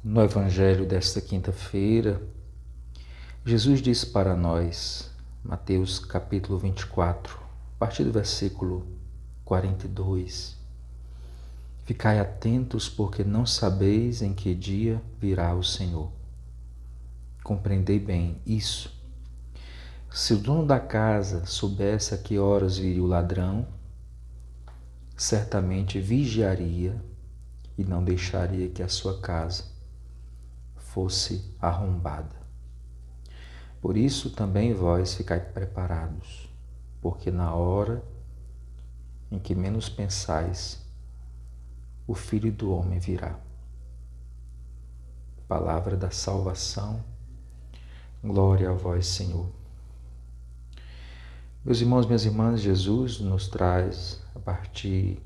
No Evangelho desta quinta-feira, Jesus diz para nós, Mateus capítulo 24, a partir do versículo 42, Ficai atentos, porque não sabeis em que dia virá o Senhor. Compreendei bem isso. Se o dono da casa soubesse a que horas viria o ladrão, certamente vigiaria e não deixaria que a sua casa fosse arrombada. Por isso também vós ficai preparados, porque na hora em que menos pensais, o Filho do Homem virá. Palavra da salvação, glória a vós, Senhor. Meus irmãos, minhas irmãs, Jesus nos traz, a partir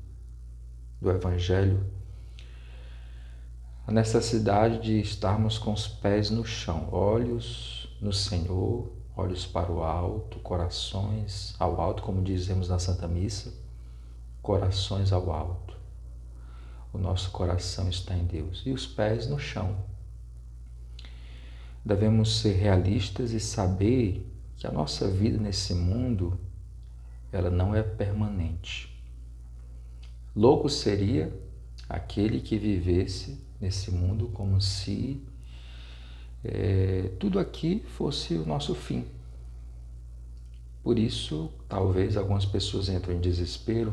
do Evangelho, a necessidade de estarmos com os pés no chão, olhos no Senhor, olhos para o alto, corações ao alto, como dizemos na Santa Missa, corações ao alto. O nosso coração está em Deus e os pés no chão. Devemos ser realistas e saber que a nossa vida nesse mundo, ela não é permanente. Louco seria aquele que vivesse nesse mundo como se tudo aqui fosse o nosso fim. Por isso, talvez algumas pessoas entram em desespero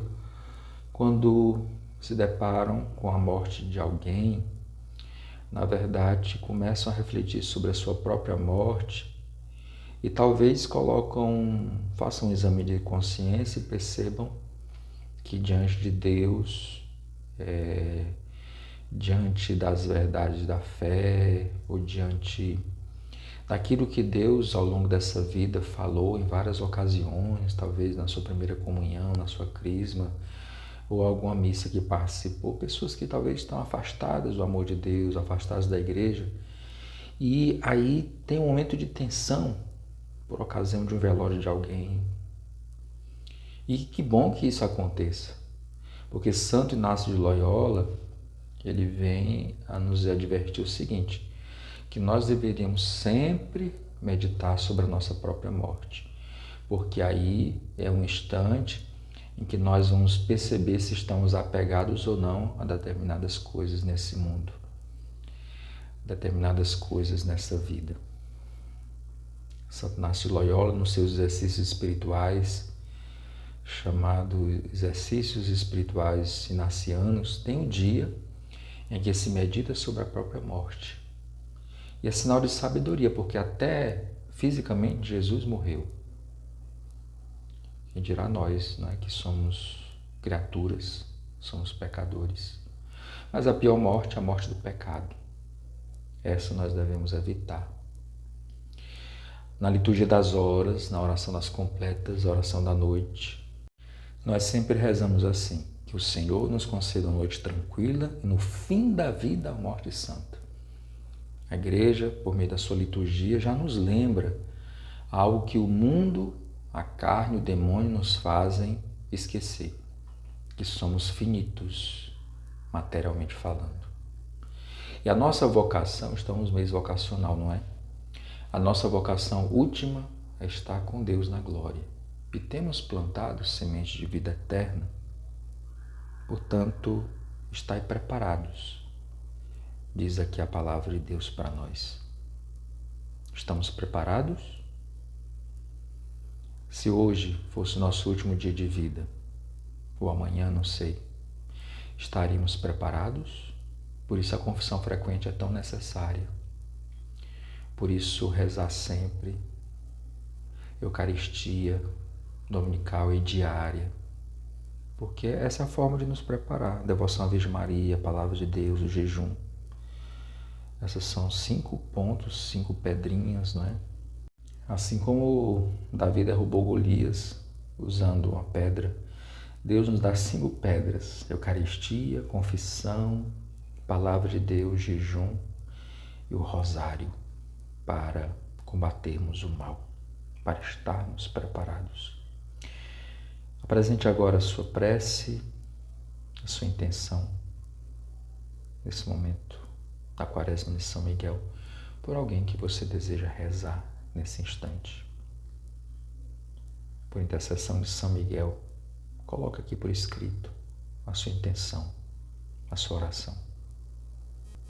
quando se deparam com a morte de alguém. Na verdade, começam a refletir sobre a sua própria morte e talvez façam um exame de consciência e percebam que diante de Deus, diante das verdades da fé ou diante daquilo que Deus ao longo dessa vida falou em várias ocasiões, talvez na sua primeira comunhão, na sua crisma, ou alguma missa que participou, pessoas que talvez estão afastadas do amor de Deus, afastadas da igreja, e aí tem um momento de tensão por ocasião de um velório de alguém. E que bom que isso aconteça, porque Santo Inácio de Loyola, ele vem a nos advertir o seguinte, que nós deveríamos sempre meditar sobre a nossa própria morte, porque aí é um instante em que nós vamos perceber se estamos apegados ou não a determinadas coisas nesse mundo, determinadas coisas nessa vida. Santo Inácio de Loyola, nos seus exercícios espirituais, chamado Exercícios Espirituais Inacianos, tem um dia em que se medita sobre a própria morte. E é sinal de sabedoria, porque até fisicamente Jesus morreu. Quem dirá nós, não é, que somos criaturas, somos pecadores. Mas a pior morte é a morte do pecado. Essa nós devemos evitar. Na liturgia das horas, na oração das completas, oração da noite, nós sempre rezamos assim, que o Senhor nos conceda uma noite tranquila e no fim da vida a morte santa. A igreja, por meio da sua liturgia, já nos lembra algo que o mundo, a carne, o demônio nos fazem esquecer, que somos finitos, materialmente falando. E a nossa vocação, estamos no mês vocacional, não é? A nossa vocação última é estar com Deus na glória. E temos plantado semente de vida eterna. Portanto, estai preparados, diz aqui a palavra de Deus para nós. Estamos preparados? Se hoje fosse o nosso último dia de vida, ou amanhã, não sei, estaríamos preparados? Por isso a confissão frequente é tão necessária. Por isso rezar sempre, Eucaristia dominical e diária, porque essa é a forma de nos preparar. Devoção à Virgem Maria, a Palavra de Deus, o jejum. Essas são 5 pontos, 5 pedrinhas, não é? Assim como Davi derrubou Golias usando uma pedra, Deus nos dá 5 pedras: Eucaristia, confissão, Palavra de Deus, jejum e o rosário, para combatermos o mal, para estarmos preparados. Apresente agora a sua prece, a sua intenção, nesse momento, da Quaresma de São Miguel, por alguém que você deseja rezar nesse instante. Por intercessão de São Miguel, coloca aqui por escrito a sua intenção, a sua oração.